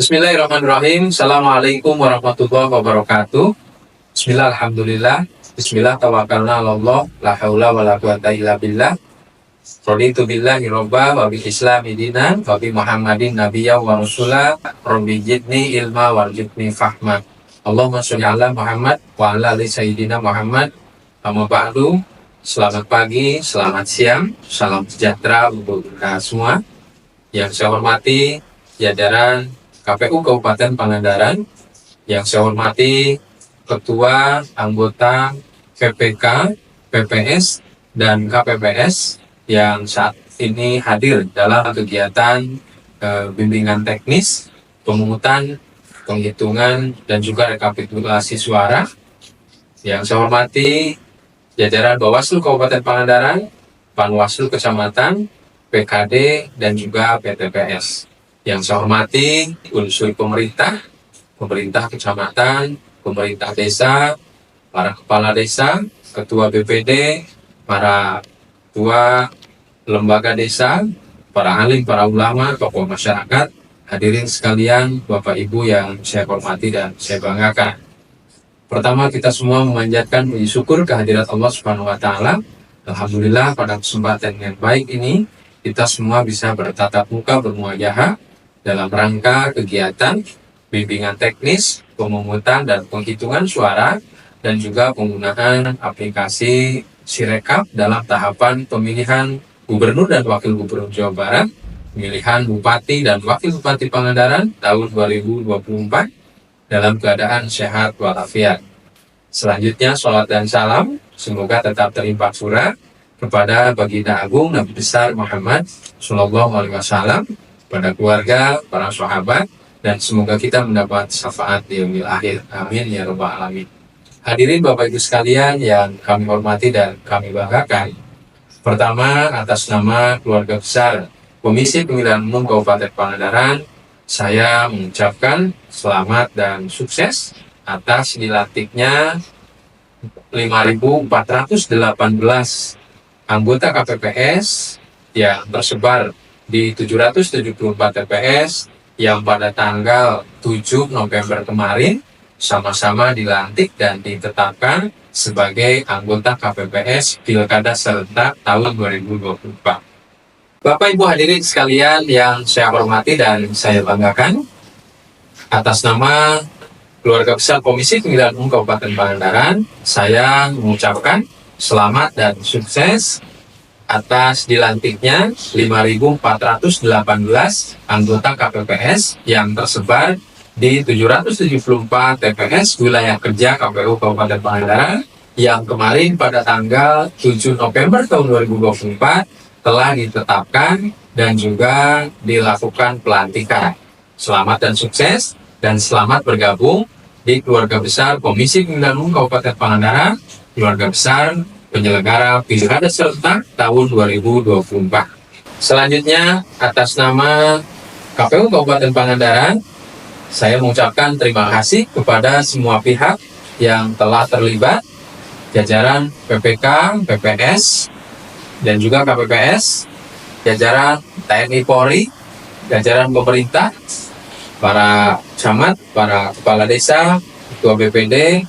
Bismillahirrahmanirrahim. Assalamualaikum warahmatullahi wabarakatuh. Bismillah, alhamdulillah. Bismillah, tawakkalna ala Allah. La haula wa la quwata illa billah. Raditu billahi robba wa bil islami dinan wa bi Muhammadin nabiyya wa rasulah. Rabbi jidni ilma warjidni fahma. Allahumma sholli ala Muhammad wa ala ali sayyidina Muhammad. Amma ba'du. Selamat pagi, selamat siang, salam sejahtera untuk kita semua. Yang saya hormati jajaran KPU Kabupaten Pangandaran, yang saya hormati Ketua, anggota PPK, PPS, dan KPPS yang saat ini hadir dalam kegiatan bimbingan teknis, pemungutan, penghitungan, dan juga rekapitulasi suara. Yang saya hormati jajaran Bawaslu Kabupaten Pangandaran, Panwaslu Kecamatan, PKD, dan juga PTPS. Yang saya hormati unsur pemerintah kecamatan, pemerintah desa, para kepala desa, ketua BPD, para ketua lembaga desa, para alim, para ulama, tokoh masyarakat, hadirin sekalian, Bapak Ibu yang saya hormati dan saya banggakan. Pertama, kita semua memanjatkan puji syukur kehadirat Allah Subhanahu wa Ta'ala. Alhamdulillah, pada kesempatan yang baik ini kita semua bisa bertatap muka, bermuajahah dalam rangka kegiatan bimbingan teknis, pemungutan dan penghitungan suara, dan juga penggunaan aplikasi Sirekap dalam tahapan pemilihan Gubernur dan Wakil Gubernur Jawa Barat, pemilihan Bupati dan Wakil Bupati Pangandaran tahun 2024 dalam keadaan sehat walafiat. Selanjutnya, sholawat dan salam semoga tetap terlimpah surah kepada Baginda Agung Nabi Besar Muhammad Sallallahu Alaihi Wasallam, pada keluarga, para sahabat, dan semoga kita mendapat syafaat di yaumil akhir. Amin ya rabbal alamin. Hadirin Bapak Ibu sekalian yang kami hormati dan kami banggakan. Pertama, atas nama keluarga besar Komisi Pemilihan Umum Kabupaten Pangandaran, saya mengucapkan selamat dan sukses atas dilantiknya 5.418 anggota KPPS yang tersebar di 774 TPS yang pada tanggal 7 November kemarin sama-sama dilantik dan ditetapkan sebagai anggota KPPS Pilkada serentak tahun 2024. Bapak Ibu hadirin sekalian yang saya hormati dan saya banggakan, atas nama keluarga besar Komisi Pemilihan Umum Kabupaten Pangandaran, saya mengucapkan selamat dan sukses atas dilantiknya 5.418 anggota KPPS yang tersebar di 774 TPS wilayah kerja KPU Kabupaten Pangandaran yang kemarin pada tanggal 7 November tahun 2024 telah ditetapkan dan juga dilakukan pelantikan. Selamat dan sukses dan selamat bergabung di keluarga besar Komisi Pemilihan Umum Kabupaten Pangandaran, keluarga besar penyelenggara Pilkada serentak tahun 2024. Selanjutnya, atas nama KPU Kabupaten Pangandaran, saya mengucapkan terima kasih kepada semua pihak yang telah terlibat, jajaran PPK, PPS, dan juga KPPS, jajaran TNI Polri, jajaran pemerintah, para camat, para kepala desa, ketua BPD,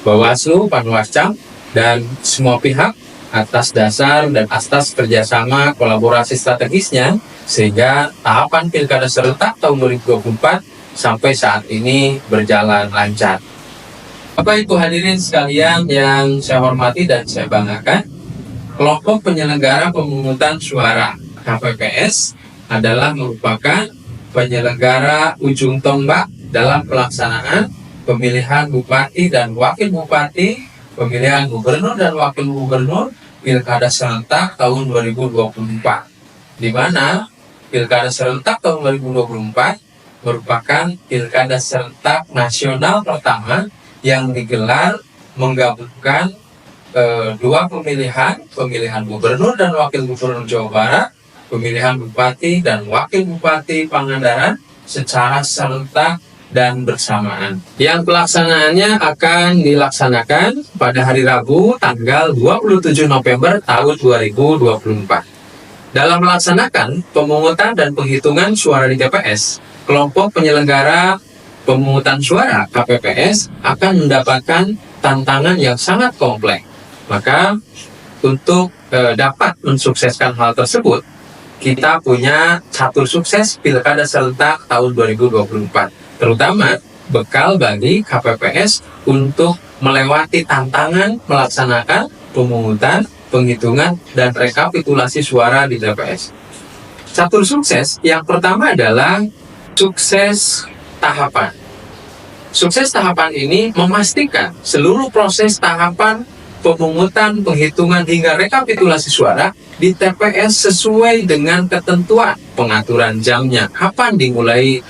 Bawaslu, Panwascam, dan semua pihak atas dasar dan atas kerjasama kolaborasi strategisnya sehingga tahapan Pilkada serentak tahun 2024 sampai saat ini berjalan lancar. Bapak Ibu hadirin sekalian yang saya hormati dan saya banggakan, kelompok penyelenggara pemungutan suara KPPS adalah merupakan penyelenggara ujung tombak dalam pelaksanaan pemilihan Bupati dan Wakil Bupati, pemilihan Gubernur dan Wakil Gubernur Pilkada serentak tahun 2024, di mana Pilkada serentak tahun 2024 merupakan Pilkada serentak nasional pertama yang digelar menggabungkan dua pemilihan Gubernur dan Wakil Gubernur Jawa Barat, pemilihan Bupati dan Wakil Bupati Pangandaran secara serentak dan bersamaan. Yang pelaksanaannya akan dilaksanakan pada hari Rabu tanggal 27 November tahun 2024. Dalam melaksanakan pemungutan dan penghitungan suara di TPS, kelompok penyelenggara pemungutan suara KPPS akan mendapatkan tantangan yang sangat kompleks. Maka untuk dapat mensukseskan hal tersebut, kita punya catur sukses Pilkada Serentak tahun 2024, terutama bekal bagi KPPS untuk melewati tantangan melaksanakan pemungutan, penghitungan, dan rekapitulasi suara di TPS. Catur sukses yang pertama adalah sukses tahapan. Sukses tahapan ini memastikan seluruh proses tahapan pemungutan, penghitungan, hingga rekapitulasi suara di TPS sesuai dengan ketentuan pengaturan jamnya. Kapan mulai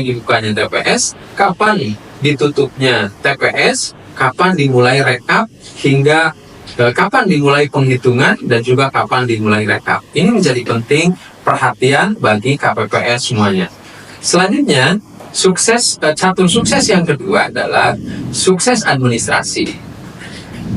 dibukanya TPS, kapan ditutupnya TPS, kapan dimulai rekap, hingga kapan dimulai penghitungan, dan juga kapan dimulai rekap. Ini menjadi penting perhatian bagi KPPS semuanya. Selanjutnya, catur sukses yang kedua adalah sukses administrasi.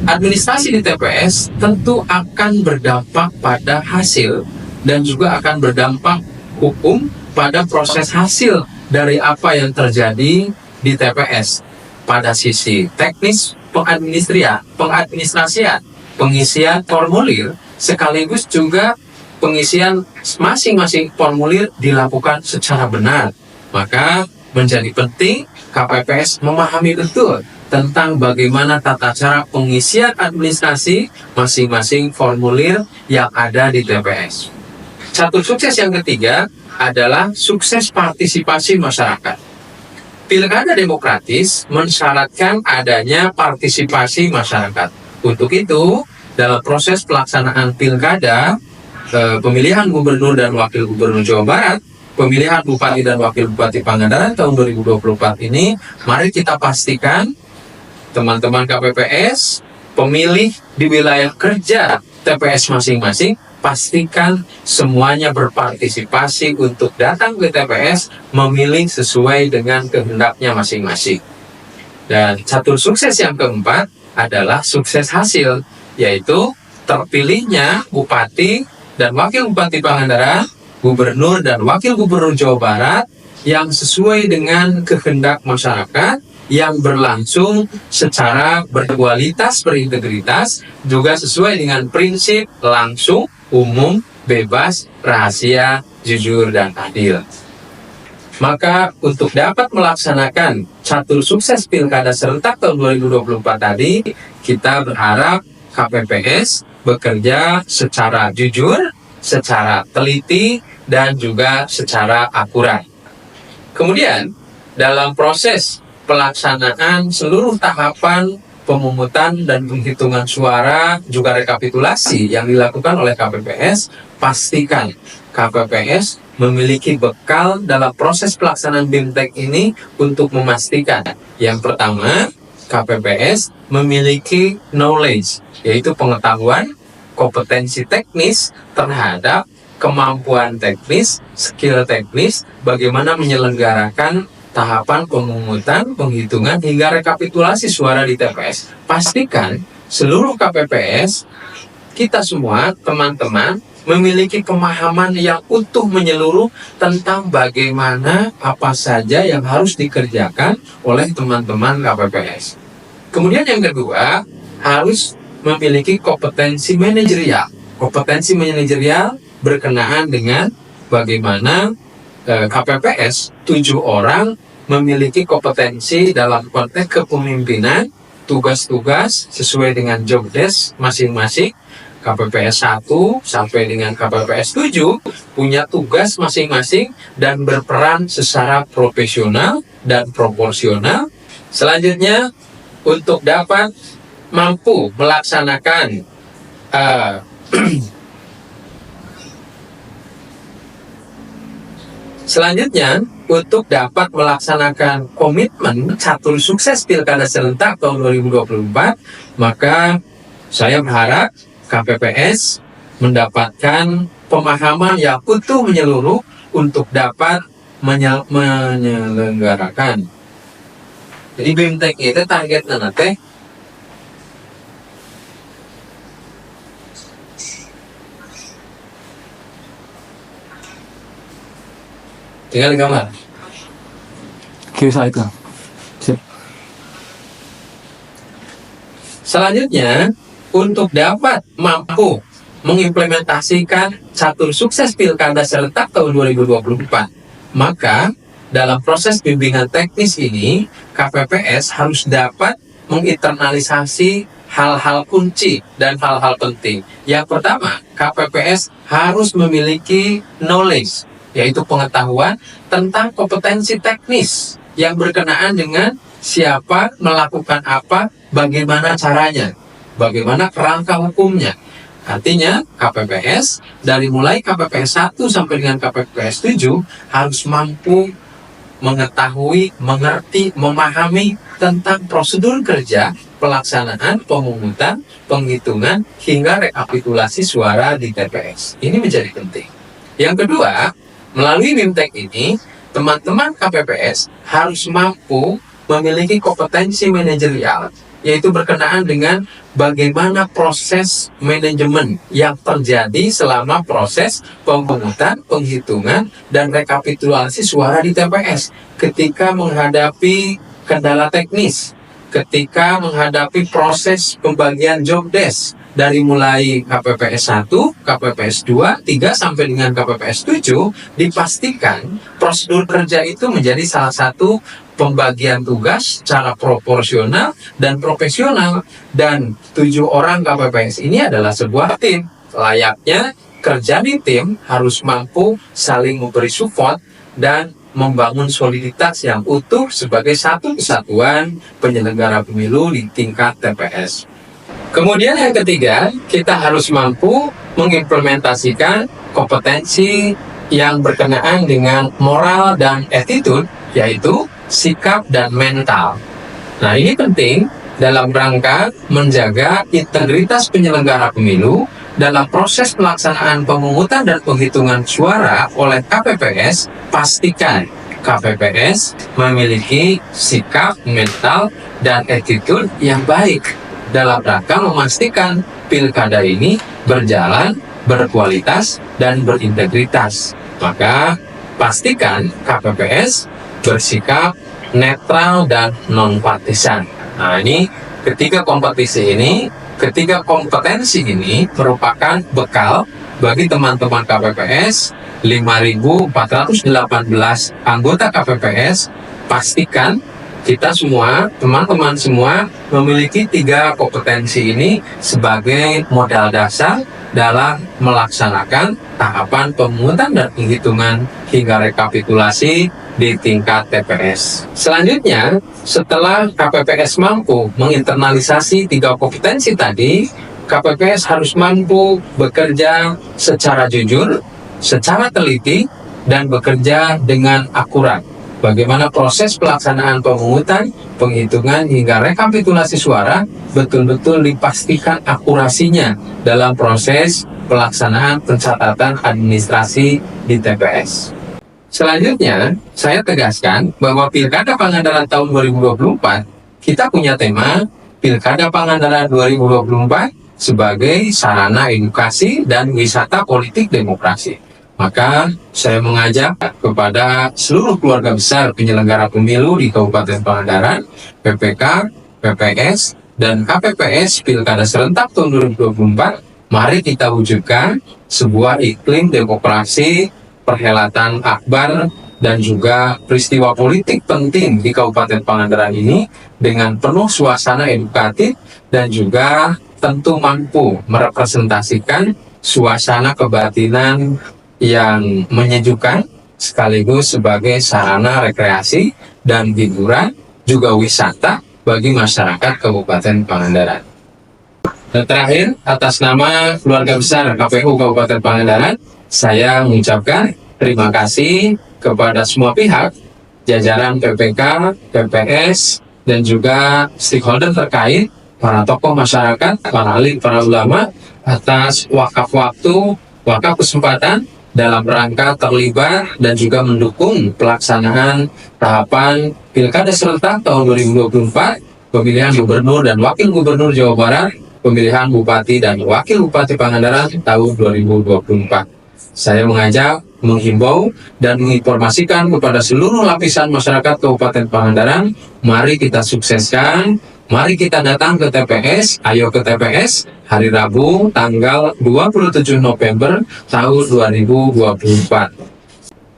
Administrasi di TPS tentu akan berdampak pada hasil dan juga akan berdampak hukum pada proses hasil dari apa yang terjadi di TPS pada sisi teknis pengadministrasian, pengisian formulir, sekaligus juga pengisian masing-masing formulir dilakukan secara benar. Maka menjadi penting KPPS memahami betul tentang bagaimana tata cara pengisian administrasi masing-masing formulir yang ada di TPS. Catur sukses yang ketiga adalah sukses partisipasi masyarakat. Pilkada demokratis mensyaratkan adanya partisipasi masyarakat. Untuk itu, dalam proses pelaksanaan pilkada, pemilihan gubernur dan wakil gubernur Jawa Barat, pemilihan bupati dan wakil bupati Pangandaran tahun 2024 ini, mari kita pastikan teman-teman KPPS, pemilih di wilayah kerja TPS masing-masing, pastikan semuanya berpartisipasi untuk datang ke TPS memilih sesuai dengan kehendaknya masing-masing. Dan catur sukses yang keempat adalah sukses hasil, yaitu terpilihnya Bupati dan Wakil Bupati Pangandaran, Gubernur dan Wakil Gubernur Jawa Barat yang sesuai dengan kehendak masyarakat, yang berlangsung secara berkualitas, berintegritas, juga sesuai dengan prinsip langsung, umum, bebas, rahasia, jujur, dan adil. Maka untuk dapat melaksanakan catur sukses Pilkada Serentak tahun 2024 tadi, kita berharap KPPS bekerja secara jujur, secara teliti, dan juga secara akurat. Kemudian, dalam proses pelaksanaan seluruh tahapan pemungutan dan penghitungan suara juga rekapitulasi yang dilakukan oleh KPPS, pastikan KPPS memiliki bekal dalam proses pelaksanaan BIMTEK ini untuk memastikan. Yang pertama, KPPS memiliki knowledge, yaitu pengetahuan, kompetensi teknis terhadap kemampuan teknis, skill teknis, bagaimana menyelenggarakan tahapan pemungutan, penghitungan, hingga rekapitulasi suara di TPS. Pastikan seluruh KPPS, kita semua, teman-teman, memiliki pemahaman yang utuh menyeluruh tentang bagaimana apa saja yang harus dikerjakan oleh teman-teman KPPS. Kemudian yang kedua, harus memiliki kompetensi manajerial. Kompetensi manajerial berkenaan dengan bagaimana KPPS 7 orang memiliki kompetensi dalam konteks kepemimpinan, tugas-tugas sesuai dengan job desk masing-masing. KPPS 1 sampai dengan KPPS 7 punya tugas masing-masing dan berperan secara profesional dan proporsional. Selanjutnya, untuk dapat mampu melaksanakan selanjutnya, untuk dapat melaksanakan komitmen catur sukses Pilkada Serentak tahun 2024, maka saya berharap KPPS mendapatkan pemahaman yang utuh menyeluruh untuk dapat menyelenggarakan. Jadi BIMTEK itu targetnya nanti tinggal digambar. Kiri side Kang. Sip. Selanjutnya, untuk dapat mampu mengimplementasikan catur sukses Pilkada serentak tahun 2024, maka dalam proses bimbingan teknis ini, KPPS harus dapat menginternalisasi hal-hal kunci dan hal-hal penting. Yang pertama, KPPS harus memiliki knowledge, yaitu pengetahuan tentang kompetensi teknis yang berkenaan dengan siapa melakukan apa, bagaimana caranya, bagaimana kerangka hukumnya. Artinya KPPS dari mulai KPPS 1 sampai dengan KPPS 7 harus mampu mengetahui, mengerti, memahami tentang prosedur kerja, pelaksanaan, pemungutan, penghitungan, hingga rekapitulasi suara di TPS. Ini menjadi penting. Yang kedua, melalui BIMTEK ini, teman-teman KPPS harus mampu memiliki kompetensi manajerial, yaitu berkenaan dengan bagaimana proses manajemen yang terjadi selama proses pemungutan, penghitungan, dan rekapitulasi suara di TPS ketika menghadapi kendala teknis, ketika menghadapi proses pembagian job desk dari mulai KPPS 1, KPPS 2, 3 sampai dengan KPPS 7, dipastikan prosedur kerja itu menjadi salah satu pembagian tugas secara proporsional dan profesional, dan 7 orang KPPS ini adalah sebuah tim. Layaknya kerja di tim harus mampu saling memberi support dan membangun soliditas yang utuh sebagai satu kesatuan penyelenggara pemilu di tingkat TPS. Kemudian yang ketiga, kita harus mampu mengimplementasikan kompetensi yang berkenaan dengan moral dan attitude, yaitu sikap dan mental. Nah, ini penting dalam rangka menjaga integritas penyelenggara pemilu dalam proses pelaksanaan pemungutan dan penghitungan suara oleh KPPS. Pastikan KPPS memiliki sikap, mental, dan attitude yang baik dalam rangka memastikan pilkada ini berjalan, berkualitas, dan berintegritas. Maka pastikan KPPS bersikap netral dan non-partisan. Nah, ini ketiga kompetensi ini merupakan bekal bagi teman-teman KPPS 5.418 anggota KPPS. Pastikan kita semua, teman-teman semua, memiliki 3 kompetensi ini sebagai modal dasar dalam melaksanakan tahapan pemungutan dan penghitungan hingga rekapitulasi di tingkat TPS. Selanjutnya, setelah KPPS mampu menginternalisasi 3 kompetensi tadi, KPPS harus mampu bekerja secara jujur, secara teliti, dan bekerja dengan akurat. Bagaimana proses pelaksanaan pemungutan, penghitungan, hingga rekapitulasi suara betul-betul dipastikan akurasinya dalam proses pelaksanaan pencatatan administrasi di TPS. Selanjutnya, saya tegaskan bahwa Pilkada Pangandaran tahun 2024, kita punya tema Pilkada Pangandaran 2024 sebagai sarana edukasi dan wisata politik demokrasi. Maka saya mengajak kepada seluruh keluarga besar penyelenggara pemilu di Kabupaten Pangandaran, PPK, PPS, dan KPPS Pilkada Serentak tahun 2024, mari kita wujudkan sebuah iklim demokrasi, perhelatan akbar, dan juga peristiwa politik penting di Kabupaten Pangandaran ini dengan penuh suasana edukatif dan juga tentu mampu merepresentasikan suasana kebatinan yang menyejukkan sekaligus sebagai sarana rekreasi dan hiburan juga wisata bagi masyarakat Kabupaten Pangandaran. Dan terakhir, atas nama keluarga besar KPU Kabupaten Pangandaran, saya mengucapkan terima kasih kepada semua pihak, jajaran PPK, PPS, dan juga stakeholder terkait, para tokoh masyarakat, para alim, para ulama, atas wakaf waktu, wakaf kesempatan dalam rangka terlibat dan juga mendukung pelaksanaan tahapan Pilkada Serentak tahun 2024, pemilihan Gubernur dan Wakil Gubernur Jawa Barat, pemilihan Bupati dan Wakil Bupati Pangandaran tahun 2024. Saya mengajak menghimbau dan menginformasikan kepada seluruh lapisan masyarakat Kabupaten Pangandaran, mari kita sukseskan, mari kita datang ke TPS, ayo ke TPS hari Rabu tanggal 27 November tahun 2024.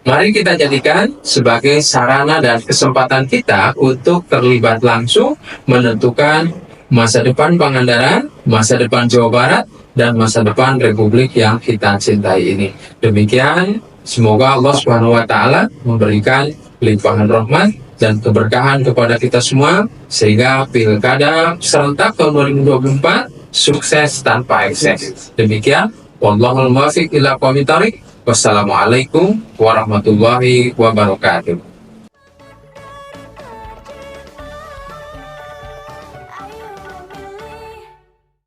Mari kita jadikan sebagai sarana dan kesempatan kita untuk terlibat langsung menentukan masa depan Pangandaran, masa depan Jawa Barat, dan masa depan Republik yang kita cintai ini. Demikian, semoga Allah Subhanahu wa Ta'ala memberikan limpahan rahmat dan keberkahan kepada kita semua, sehingga pilkada serentak tahun 2024 sukses tanpa ekses. Demikian, wallahul muwaffiq ila aqwamit thoriq. Wassalamualaikum warahmatullahi wabarakatuh.